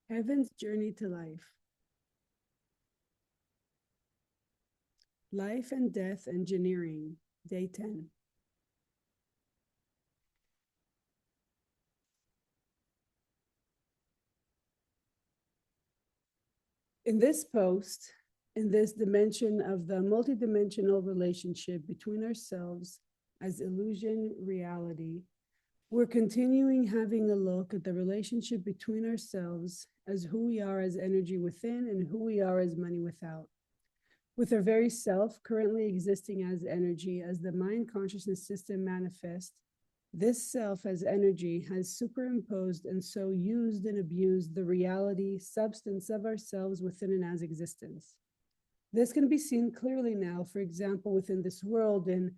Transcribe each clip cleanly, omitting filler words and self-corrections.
Heaven's Journey to Life. Life and Death Engineering, Day 10. In this post, in this dimension of the multidimensional relationship between ourselves as illusion, reality, we're continuing having a look at the relationship between ourselves as who we are as energy within and who we are as money without. With our very self currently existing as energy, as the mind consciousness system manifest, this self as energy has superimposed and so used and abused the reality, substance of ourselves within and as existence. This can be seen clearly now, for example, within this world, in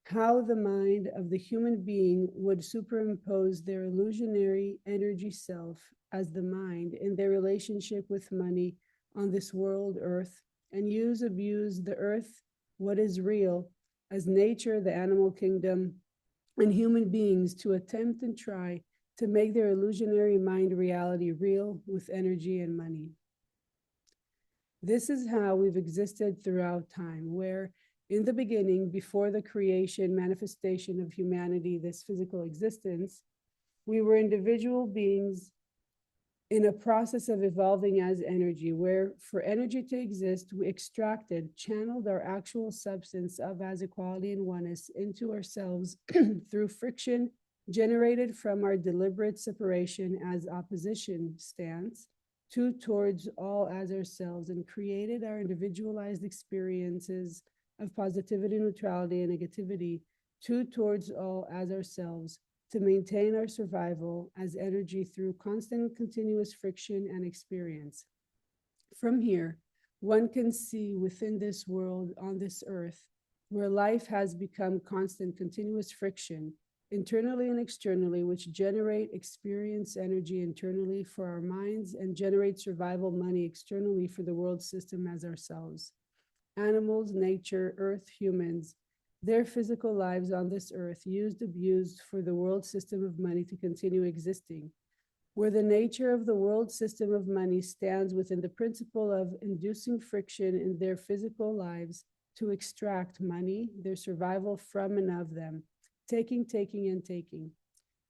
how the mind of the human being would superimpose their illusionary energy self as the mind in their relationship with money on this world, earth, and abuse the earth, what is real, as nature, the animal kingdom, and human beings to attempt and try to make their illusionary mind reality real with energy and money. This is how we've existed throughout time, where in the beginning, before the creation, manifestation of humanity, this physical existence, we were individual beings in a process of evolving as energy, where for energy to exist, we extracted, channeled our actual substance of as equality and oneness into ourselves through friction generated from our deliberate separation as opposition stance to towards all as ourselves, and created our individualized experiences of positivity, neutrality, and negativity to towards all as ourselves, to maintain our survival as energy through constant and continuous friction and experience. From here, one can see within this world, on this earth, where life has become constant, continuous friction, internally and externally, which generate experience energy internally for our minds and generate survival money externally for the world system as ourselves. Animals, nature, earth, humans, their physical lives on this earth used, abused for the world system of money to continue existing, where the nature of the world system of money stands within the principle of inducing friction in their physical lives to extract money, their survival from and of them, taking, taking, and taking,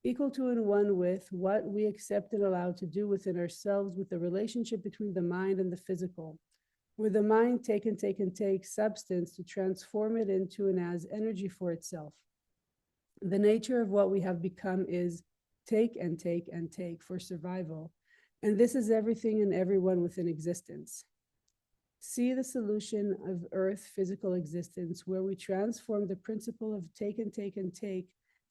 equal to and one with what we accept and allow to do within ourselves with the relationship between the mind and the physical, where the mind take and take and take substance to transform it into and as energy for itself. The nature of what we have become is take and take and take for survival. And this is everything and everyone within existence. See the solution of earth physical existence, where we transform the principle of take and take and take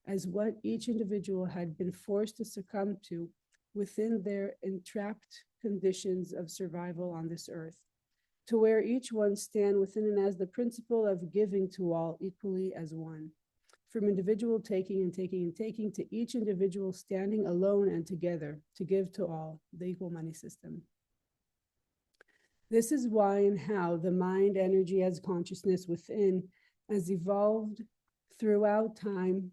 as what each individual had been forced to succumb to within their entrapped conditions of survival on this earth, to where each one stand within and as the principle of giving to all equally as one. From individual taking and taking and taking to each individual standing alone and together to give to all, the equal money system. This is why and how the mind energy as consciousness within has evolved throughout time.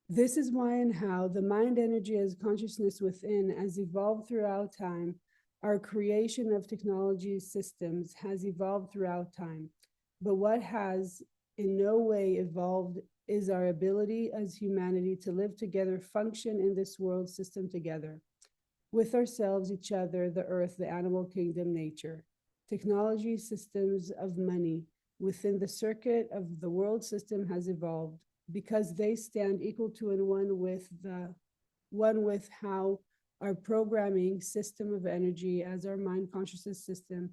This is why and how the mind energy as consciousness within has evolved throughout time. Our creation of technology systems has evolved throughout time. But what has in no way evolved is our ability as humanity to live together, function in this world system together, with ourselves, each other, the earth, the animal kingdom, nature. Technology systems of money within the circuit of the world system has evolved because they stand equal to and one with how our programming system of energy as our mind consciousness system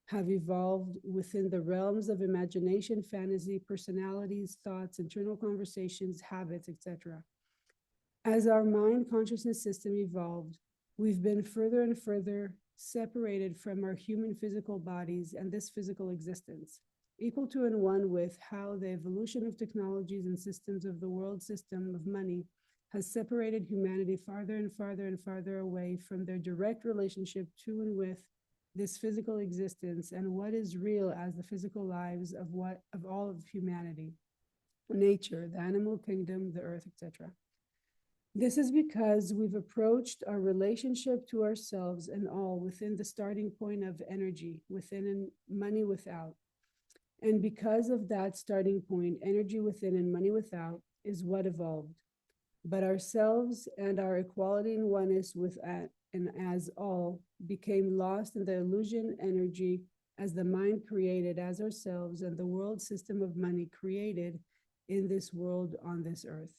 have evolved within the realms of imagination, fantasy, personalities, thoughts, internal conversations, habits, etc. As our mind consciousness system evolved, we've been further and further separated from our human physical bodies and this physical existence, equal to and one with how the evolution of technologies and systems of the world system of money has separated humanity farther and farther and farther away from their direct relationship to and with this physical existence and what is real as the physical lives of all of humanity. nature, the animal kingdom, the earth, etc. This is because we've approached our relationship to ourselves and all within the starting point of energy, within and money without. And because of that starting point, energy within and money without is what evolved. But ourselves and our equality and oneness with and as all became lost in the illusion energy as the mind created as ourselves and the world system of money created in this world on this earth.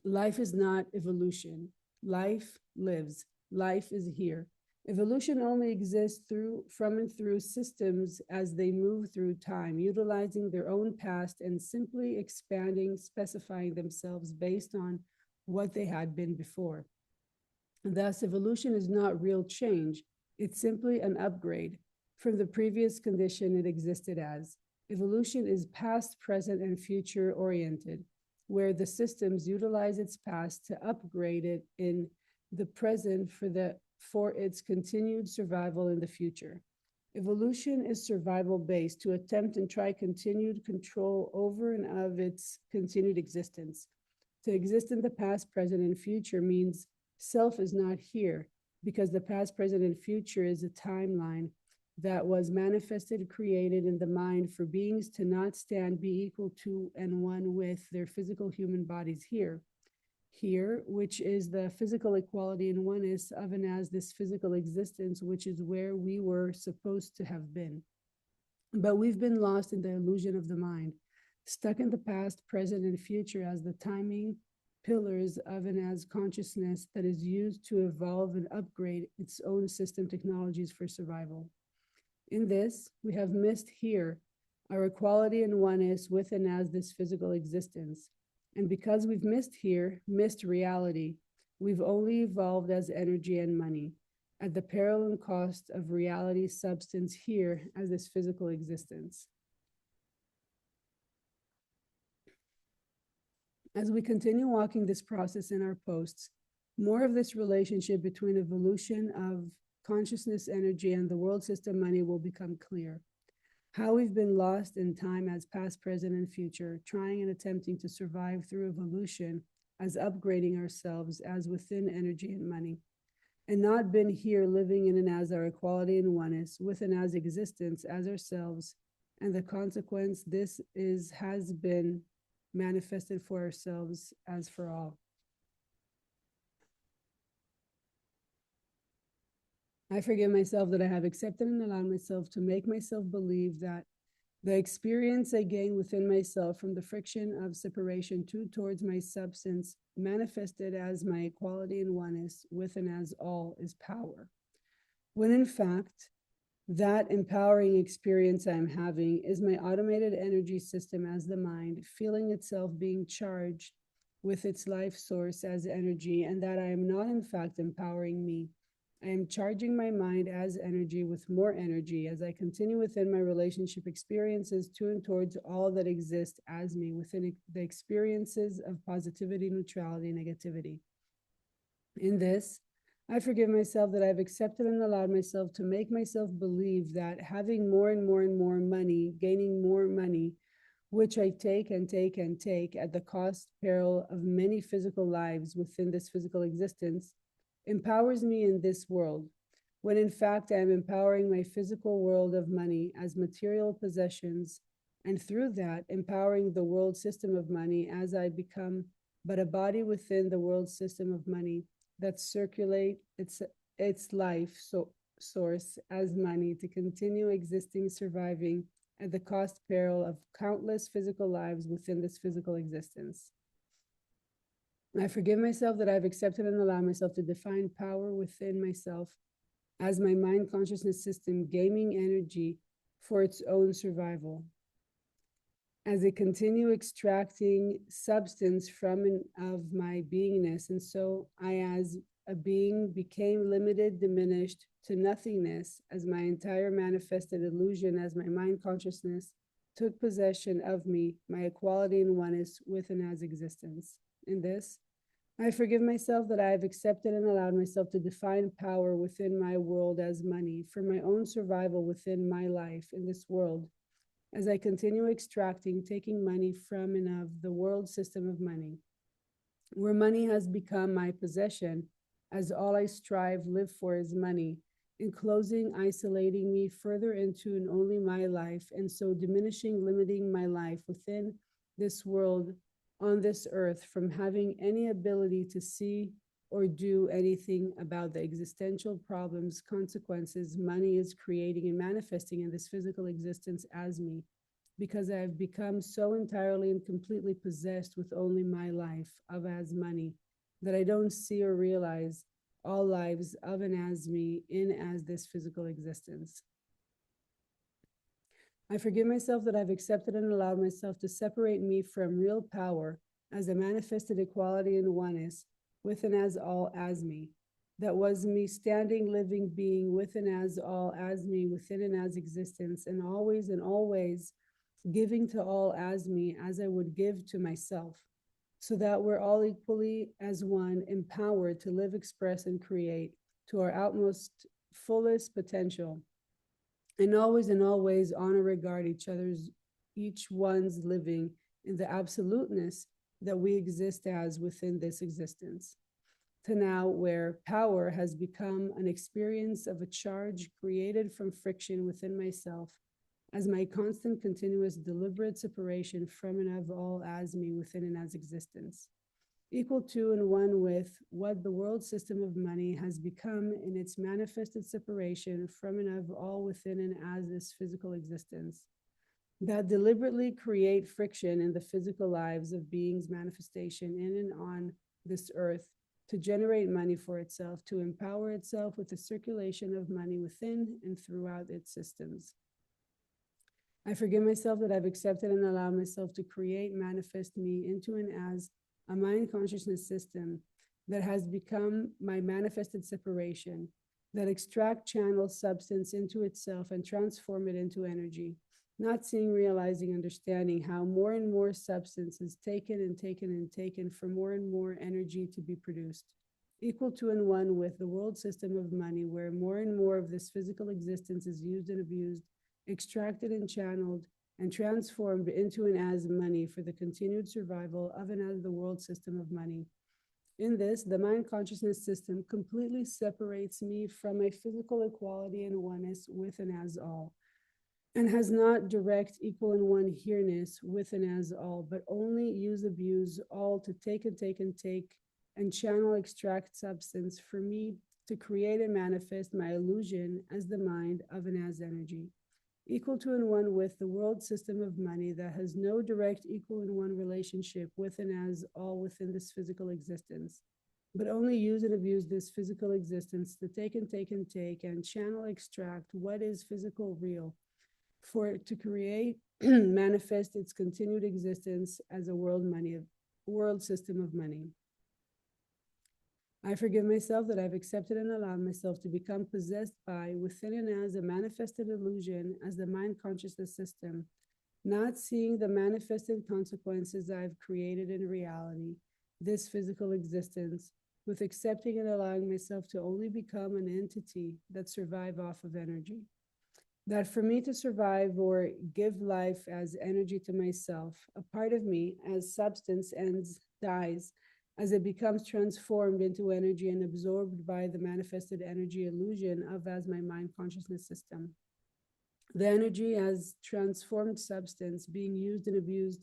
Life is not evolution. Life lives. Life is here. Evolution only exists from and through systems as they move through time, utilizing their own past and simply expanding, specifying themselves based on what they had been before. Thus, evolution is not real change. It's simply an upgrade from the previous condition it existed as. Evolution is past, present, and future oriented, where the systems utilize its past to upgrade it in the present for its continued survival in the future. Evolution is survival based to attempt and try continued control over and of its continued existence. To exist in the past, present, and future means self is not here because the past, present, and future is a timeline that was manifested, created in the mind for beings to not stand, be equal to, and one with their physical human bodies here. Here, which is the physical equality and oneness of and as this physical existence, which is where we were supposed to have been. But we've been lost in the illusion of the mind, stuck in the past, present, and future as the timing pillars of and as consciousness that is used to evolve and upgrade its own system technologies for survival. In this, we have missed here our equality and oneness with and as this physical existence. And because we've missed here, missed reality, we've only evolved as energy and money at the peril and cost of reality substance here as this physical existence. As we continue walking this process in our posts, more of this relationship between evolution of consciousness energy and the world system money will become clear. How we've been lost in time as past, present, and future, trying and attempting to survive through evolution as upgrading ourselves as within energy and money, and not been here living in and as our equality and oneness, with and as existence as ourselves, and the consequence this has been manifested for ourselves as for all. I forgive myself that I have accepted and allowed myself to make myself believe that the experience I gain within myself from the friction of separation towards my substance, manifested as my equality and oneness with and as all, is power. When in fact, that empowering experience I'm having is my automated energy system as the mind, feeling itself being charged with its life source as energy, and that I am not in fact empowering me. I am charging my mind as energy with more energy as I continue within my relationship experiences to and towards all that exists as me within the experiences of positivity, neutrality, and negativity. In this, I forgive myself that I've accepted and allowed myself to make myself believe that having more and more and more money, gaining more money, which I take and take and take at the cost, peril of many physical lives within this physical existence, empowers me in this world, when in fact I am empowering my physical world of money as material possessions, and through that empowering the world system of money as I become but a body within the world system of money that circulate its life source as money to continue existing, surviving at the cost peril of countless physical lives within this physical existence. I forgive myself that I've accepted and allowed myself to define power within myself as my mind consciousness system gaining energy for its own survival. As I continue extracting substance from and of my beingness, and so I as a being became limited, diminished to nothingness as my entire manifested illusion as my mind consciousness took possession of me, my equality and oneness with and as existence. In this, I forgive myself that I have accepted and allowed myself to define power within my world as money for my own survival within my life in this world, as I continue extracting, taking money from and of the world system of money, where money has become my possession, as all I strive, live for is money, enclosing, isolating me further into and only my life, and so diminishing, limiting my life within this world on this earth from having any ability to see or do anything about the existential problems, consequences money is creating and manifesting in this physical existence as me, because I have become so entirely and completely possessed with only my life of as money that I don't see or realize all lives of and as me in as this physical existence. I forgive myself that I've accepted and allowed myself to separate me from real power as a manifested equality and oneness with and as all as me. That was me standing, living, being with and as all as me, within and as existence, and always giving to all as me as I would give to myself, so that we're all equally as one, empowered to live, express, and create to our utmost fullest potential, and always honor, regard each one's living in the absoluteness that we exist as within this existence. To now, where power has become an experience of a charge created from friction within myself, as my constant, continuous, deliberate separation from and of all as me within and as existence, equal to and one with what the world system of money has become in its manifested separation from and of all within and as this physical existence, that deliberately create friction in the physical lives of beings' manifestation in and on this earth to generate money for itself, to empower itself with the circulation of money within and throughout its systems. I forgive myself that I've accepted and allowed myself to create, manifest me into and as a mind consciousness system that has become my manifested separation, that extract, channel substance into itself and transform it into energy, not seeing, realizing, understanding how more and more substance is taken and taken and taken for more and more energy to be produced, equal to and one with the world system of money, where more and more of this physical existence is used and abused, extracted and channeled and transformed into and as money for the continued survival of and as the world system of money. In this, the mind consciousness system completely separates me from a physical equality and oneness with and as all, and has not direct, equal, and one here-ness with and as all, but only use, abuse all to take and take and take and channel, extract substance for me to create and manifest my illusion as the mind of and as energy, equal to and one with the world system of money that has no direct, equal, and one relationship with and as all within this physical existence, but only use and abuse this physical existence to take and take and take and channel, extract what is physical real for it to create, manifest its continued existence as a world system of money. I forgive myself that I've accepted and allowed myself to become possessed by, within and as a manifested illusion as the mind consciousness system, not seeing the manifested consequences I've created in reality, this physical existence, with accepting and allowing myself to only become an entity that survive off of energy. That for me to survive or give life as energy to myself, a part of me as substance ends, dies, as it becomes transformed into energy and absorbed by the manifested energy illusion of as my mind consciousness system. The energy as transformed substance being used and abused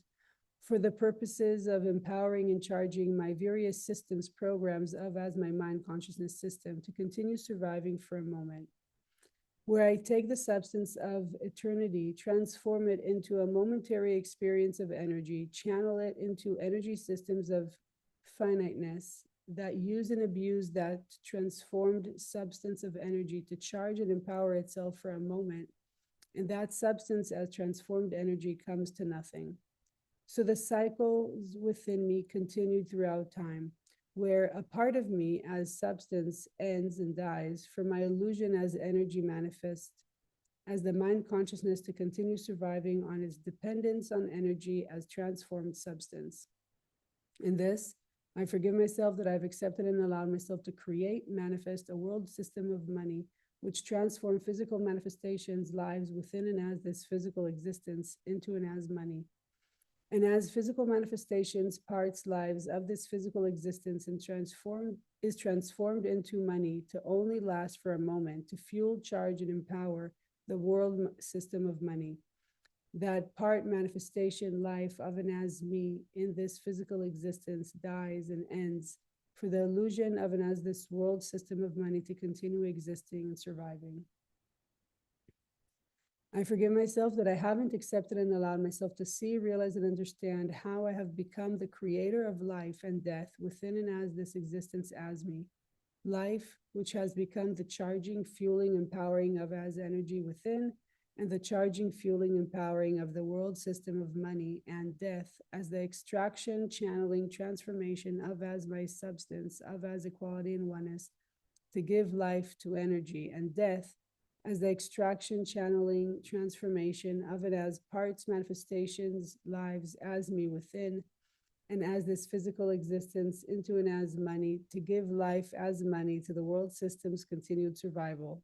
for the purposes of empowering and charging my various systems, programs of as my mind consciousness system to continue surviving for a moment, where I take the substance of eternity, transform it into a momentary experience of energy, channel it into energy systems of finiteness that use and abuse that transformed substance of energy to charge and empower itself for a moment. And that substance as transformed energy comes to nothing. So the cycles within me continued throughout time, where a part of me as substance ends and dies for my illusion as energy manifests as the mind consciousness to continue surviving on its dependence on energy as transformed substance. In this, I forgive myself that I've accepted and allowed myself to create, manifest a world system of money which transform physical manifestations, lives within and as this physical existence into and as money. And as physical manifestations, parts, lives of this physical existence and transformed into money to only last for a moment, to fuel, charge, and empower the world system of money. That part manifestation life of an as me in this physical existence dies and ends for the illusion of an as this world system of money to continue existing and surviving. I forgive myself that I haven't accepted and allowed myself to see, realize, and understand how I have become the creator of life and death within and as this existence as me. Life, which has become the charging, fueling, empowering of as energy within, and the charging, fueling, empowering of the world system of money, and death as the extraction, channeling, transformation of as my substance, of as equality and oneness, to give life to energy, and death as the extraction, channeling, transformation of it as parts, manifestations, lives as me within, and as this physical existence into and as money, to give life as money to the world system's continued survival,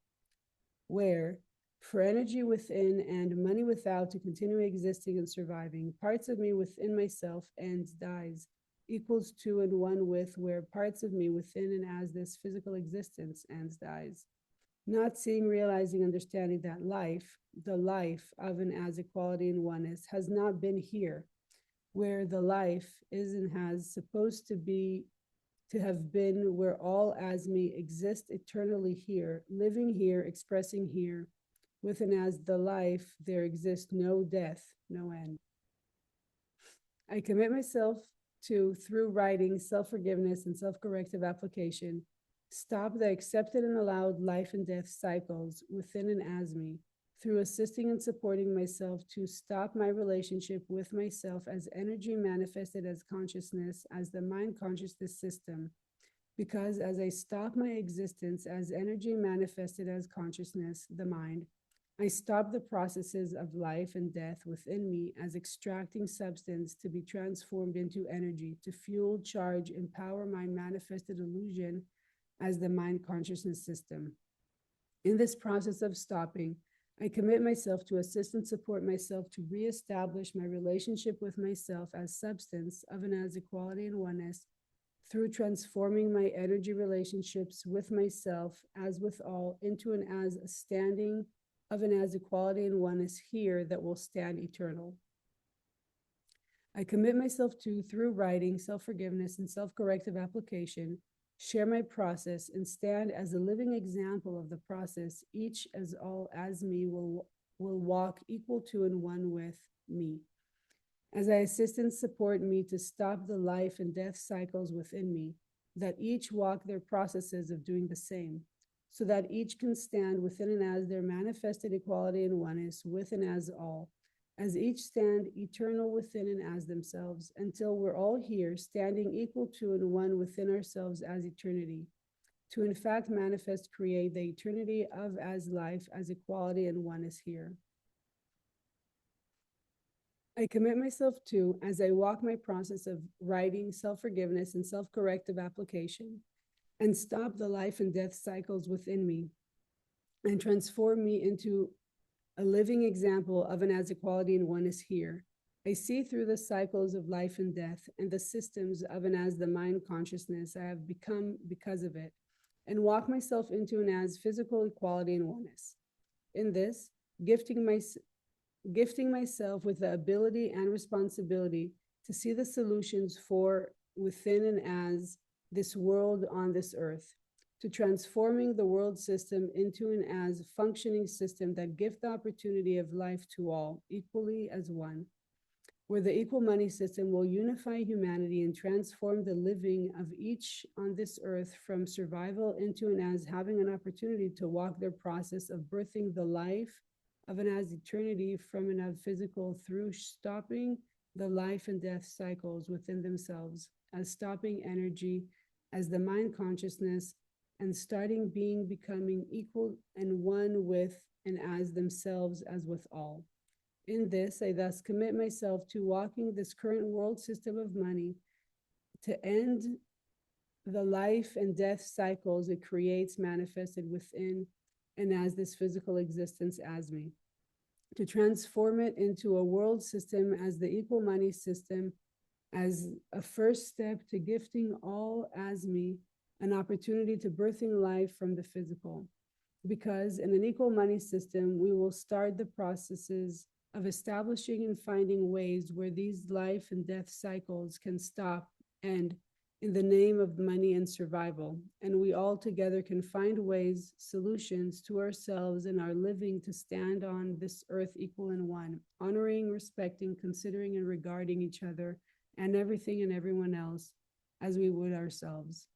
where for energy within and money without to continue existing and surviving, parts of me within myself ends, dies, equals to and one with, where parts of me within and as this physical existence ends, dies. Not seeing, realizing, understanding that life, the life of an as equality and oneness, has not been here, where the life is and has supposed to be, to have been, where all as me exist eternally here, living here, expressing here, with and as the life, there exists no death, no end. I commit myself to, through writing, self-forgiveness, and self-corrective application, stop the accepted and allowed life and death cycles within and as me, through assisting and supporting myself to stop my relationship with myself as energy manifested as consciousness, as the mind consciousness system. Because as I stop my existence as energy manifested as consciousness, the mind, I stop the processes of life and death within me as extracting substance to be transformed into energy, to fuel, charge, empower my manifested illusion as the mind consciousness system. In this process of stopping, I commit myself to assist and support myself to reestablish my relationship with myself as substance of and as equality and oneness through transforming my energy relationships with myself as with all into and as a standing of and as equality and oneness here that will stand eternal. I commit myself to, through writing, self-forgiveness, and self-corrective application, share my process and stand as a living example of the process, each as all as me will walk equal to and one with me. As I assist and support me to stop the life and death cycles within me, that each walk their processes of doing the same, so that each can stand within and as their manifested equality and oneness with and as all, as each stand eternal within and as themselves, until we're all here standing equal to and one within ourselves as eternity, to in fact manifest, create the eternity of as life, as equality and oneness here. I commit myself to, as I walk my process of writing, self-forgiveness, and self-corrective application, and stop the life and death cycles within me, and transform me into a living example of an as equality and oneness here. I see through the cycles of life and death and the systems of an as the mind consciousness I have become because of it, and walk myself into an as physical equality and oneness. In this, gifting myself with the ability and responsibility to see the solutions for within and as this world on this earth, to transforming the world system into an as functioning system that gives the opportunity of life to all equally as one, where the equal money system will unify humanity and transform the living of each on this earth from survival into and as having an opportunity to walk their process of birthing the life of an as eternity from an as physical through stopping the life and death cycles within themselves, as stopping energy, as the mind consciousness, and starting being becoming equal and one with and as themselves as with all. In this, I thus commit myself to walking this current world system of money to end the life and death cycles it creates manifested within and as this physical existence as me, to transform it into a world system as the equal money system, as a first step to gifting all as me an opportunity to birthing life from the physical. Because in an equal money system, we will start the processes of establishing and finding ways where these life and death cycles can stop, and in the name of money and survival. And we all together can find ways, solutions to ourselves and our living to stand on this earth equal and one, honoring, respecting, considering, and regarding each other and everything and everyone else as we would ourselves.